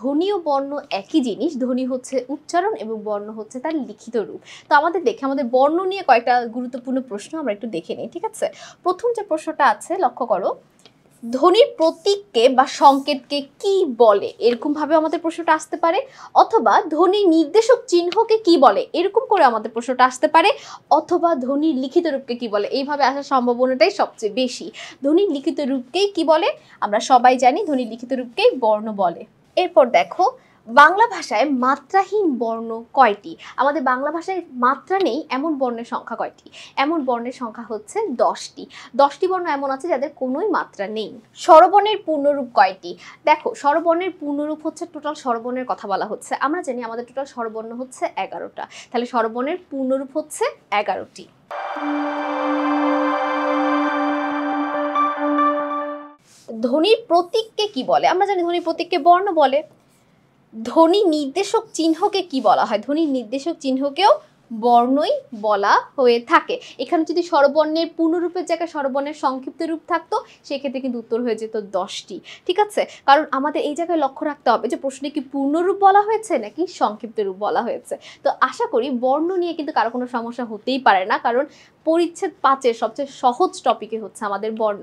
ধ্বনি ও বর্ণ একই জিনিস, ধ্বনি হচ্ছে উচ্চারণ এবং বর্ণ হচ্ছে তার লিখিত রূপ। তো আমাদের বর্ণ নিয়ে কয়েকটা গুরুত্বপূর্ণ প্রশ্ন আমরা একটু দেখে নিই, ঠিক আছে? প্রথম যে প্রশ্নটা আছে লক্ষ্য করো, ধ্বনির প্রতীককে বা সংকেতকে কি বলে, এরকম ভাবে আমাদের প্রশ্নটা আসতে পারে। অথবা ধ্বনির নির্দেশক চিহ্নকে কি বলে, এরকম করে আমাদের প্রশ্নটা আসতে পারে। অথবা ধ্বনির লিখিত রূপকে কি বলে, এইভাবে আসার সম্ভাবনাটাই সবচেয়ে বেশি। ধ্বনির লিখিত রূপকেই কি বলে? আমরা সবাই জানি ধ্বনির লিখিত রূপকেই বর্ণ বলে। এরপর দেখো, বাংলা ভাষায় মাত্রাহীন বর্ণ কয়টি? আমাদের বাংলা ভাষায় মাত্রা নেই এমন বর্ণের সংখ্যা কয়টি? এমন বর্ণের সংখ্যা হচ্ছে 10টি। 10টি বর্ণ এমন আছে যাদের কোনোই মাত্রা নেই। স্বরবর্ণের পূর্ণরূপ কয়টি? দেখো, স্বরবর্ণের পূর্ণরূপ হচ্ছে, টোটাল স্বরবর্ণের কথা বলা হচ্ছে। আমরা জানি আমাদের টোটাল স্বরবর্ণ হচ্ছে 11টা, তাহলে স্বরবর্ণের পূর্ণরূপ হচ্ছে 11টি। ধ্বনির প্রতীককে কি বলে? আমরা জানি ধ্বনির প্রতীককে বর্ণ বলে। ধ্বনি নির্দেশক চিহ্নকে কি বলা হয়? ধ্বনি নির্দেশক চিহ্নকেও বর্ণই বলা হয়ে থাকে। এখানে যদি স্বরবর্ণের পূর্ণরূপের জায়গায় স্বরবর্ণের সংক্ষিপ্ত রূপ থাকতো, সেক্ষেত্রে কিন্তু উত্তর হয়ে যেত 10টি, ঠিক আছে? কারণ আমাদের এই জায়গায় লক্ষ্য রাখতে হবে যে প্রশ্নে কি পূর্ণরূপ বলা হয়েছে নাকি সংক্ষিপ্ত রূপ বলা হয়েছে। তো আশা করি বর্ণ নিয়ে কিন্তু কারো কোনো সমস্যা হতেই পারে না, কারণ পরিচ্ছেদ 5-এর সবচেয়ে সহজ টপিকে হচ্ছে আমাদের বর্ণ।